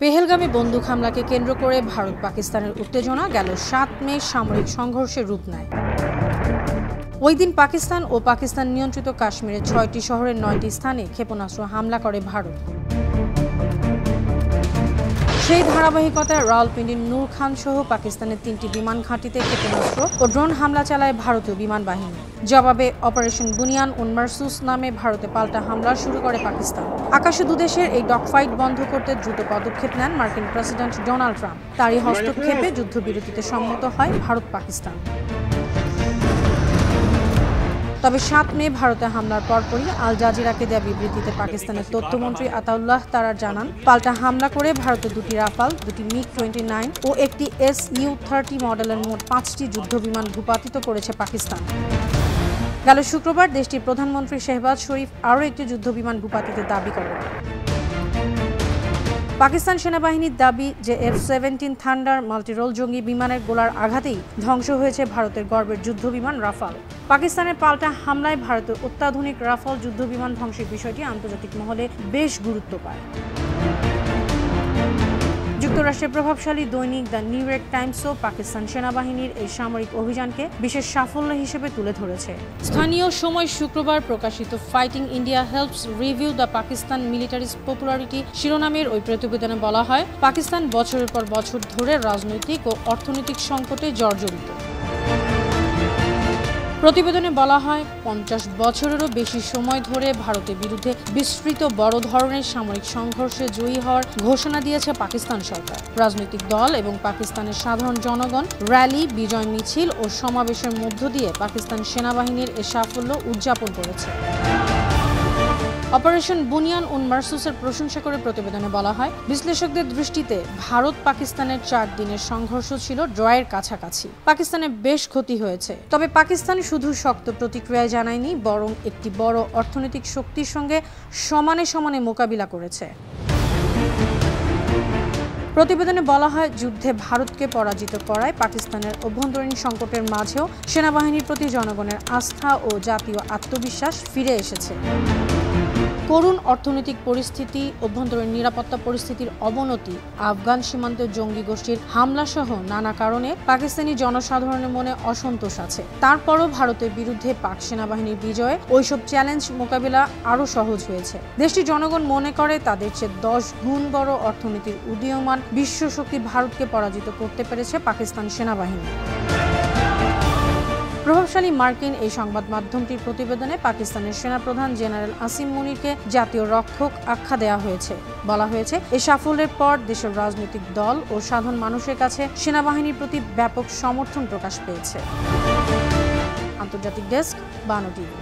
পেহেলগামে বন্দুক হামলাকে কেন্দ্র করে ভারত পাকিস্তানের উত্তেজনা গেল ৭ মে সামরিক সংঘর্ষের রূপ নেয়। ওই দিন পাকিস্তান ও পাকিস্তান নিয়ন্ত্রিত কাশ্মীরের ৬টি শহরের ৯টি স্থানে ক্ষেপণাস্ত্র হামলা করে ভারত। সেই ধারাবাহিকতায় রাওয়ালপিন্ডির নূর খান সহ পাকিস্তানের ৩টি বিমান ঘাঁটিতে ক্ষেপণাস্ত্র ও ড্রোন হামলা চালায় ভারতীয় বিমান বাহিনী। জবাবে অপারেশন বুনিয়ান উন মারসুস নামে ভারতে পাল্টা হামলা শুরু করে পাকিস্তান। আকাশে দুদেশের এই ডগফাইট বন্ধ করতে দ্রুত পদক্ষেপ নেন মার্কিন প্রেসিডেন্ট ডোনাল্ড ট্রাম্প। তারই হস্তক্ষেপে যুদ্ধবিরতিতে সম্মত হয় ভারত পাকিস্তান। তবে ৭ মে ভারতে হামলার পরপরই আল জাজিরাকে দেয়া বিবৃতিতে পাকিস্তানের তথ্যমন্ত্রী আতাউল্লাহ তারার জানান, পাল্টা হামলা করে ভারতে ২টি রাফাল, ২টি মিগ-29 ও একটি SU-30 মডেলের মোট ৫টি যুদ্ধবিমান ভূপাতিত করেছে পাকিস্তান। গেল শুক্রবার দেশটির প্রধানমন্ত্রী শেহবাজ শরীফ আরও একটি যুদ্ধবিমান ভূপাতিতের দাবি করেন। পাকিস্তান সেনাবাহিনীর দাবি যে F-17 থান্ডার মাল্টিরোল জঙ্গি বিমানের গোলার আঘাতেই ধ্বংস হয়েছে ভারতের গর্বের যুদ্ধবিমান রাফাল। পাকিস্তানের পাল্টা হামলায় ভারতের অত্যাধুনিক রাফাল যুদ্ধবিমান ধ্বংসের বিষয়টি আন্তর্জাতিক মহলে বেশ গুরুত্ব পায়। যুক্তরাষ্ট্রের প্রভাবশালী দৈনিক দ্য নিউ ইয়র্ক টাইমসও পাকিস্তান সেনাবাহিনীর এই সামরিক অভিযানকে বিশেষ সাফল্য হিসেবে তুলে ধরেছে। স্থানীয় সময় শুক্রবার প্রকাশিত fighting India helps review the Pakistan military's popularity শিরোনামের ওই প্রতিবেদনে বলা হয়, পাকিস্তান বছরের পর বছর ধরে রাজনৈতিক ও অর্থনৈতিক সংকটে জর্জরিত। প্রতিবেদনে বলা হয়, ৫০ বছরেরও বেশি সময় ধরে ভারতের বিরুদ্ধে বিস্তৃত বড় ধরনের সামরিক সংঘর্ষে জয়ী হওয়ার ঘোষণা দিয়েছে পাকিস্তান সরকার। রাজনৈতিক দল এবং পাকিস্তানের সাধারণ জনগণ র্যালি, বিজয় মিছিল ও সমাবেশের মধ্য দিয়ে পাকিস্তান সেনাবাহিনীর এ সাফল্য উদযাপন করেছে। অপারেশন বুনিয়ান উন মারসুসের প্রশংসা করে প্রতিবেদনে বলা হয়, বিশ্লেষকদের দৃষ্টিতে ভারত পাকিস্তানের ৪ দিনের সংঘর্ষ ছিল ড্রয়ের কাছাকাছি। পাকিস্তানের বেশ ক্ষতি হয়েছে। তবে পাকিস্তান শুধু শক্ত প্রতিক্রিয়া জানায়নি, বরং একটি বড় অর্থনৈতিক শক্তির সঙ্গে সমানে সমানে মোকাবিলা করেছে। প্রতিবেদনে বলা হয়, যুদ্ধে ভারতকে পরাজিত করায় পাকিস্তানের অভ্যন্তরীণ সংকটের মাঝেও সেনাবাহিনীর প্রতি জনগণের আস্থা ও জাতীয় আত্মবিশ্বাস ফিরে এসেছে। করুণ অর্থনৈতিক পরিস্থিতি, অভ্যন্তরীণ নিরাপত্তা পরিস্থিতির অবনতি, আফগান সীমান্তে জঙ্গি গোষ্ঠীর হামলা সহ নানা কারণে পাকিস্তানি জনসাধারণের মনে অসন্তোষ আছে। তারপরও ভারতের বিরুদ্ধে পাক সেনাবাহিনীর বিজয়ে ওইসব চ্যালেঞ্জ মোকাবিলা আরও সহজ হয়েছে। দেশটির জনগণ মনে করে তাদের চেয়ে ১০ গুণ বড় অর্থনীতির উদীয়মান বিশ্বশক্তি ভারতকে পরাজিত করতে পেরেছে পাকিস্তান সেনাবাহিনী। প্রভাবশালী মার্কিন এই সংবাদ মাধ্যমটির প্রতিবেদনে পাকিস্তানের সেনাপ্রধান জেনারেল আসিম মুনিরকে জাতীয় রক্ষক আখ্যা দেওয়া হয়েছে। বলা হয়েছে, এই সাফল্যের পর দেশের রাজনৈতিক দল ও সাধারণ মানুষের কাছে সেনাবাহিনীর প্রতি ব্যাপক সমর্থন প্রকাশ পেয়েছে। আন্তর্জাতিক ডেস্ক, বানো টিভি।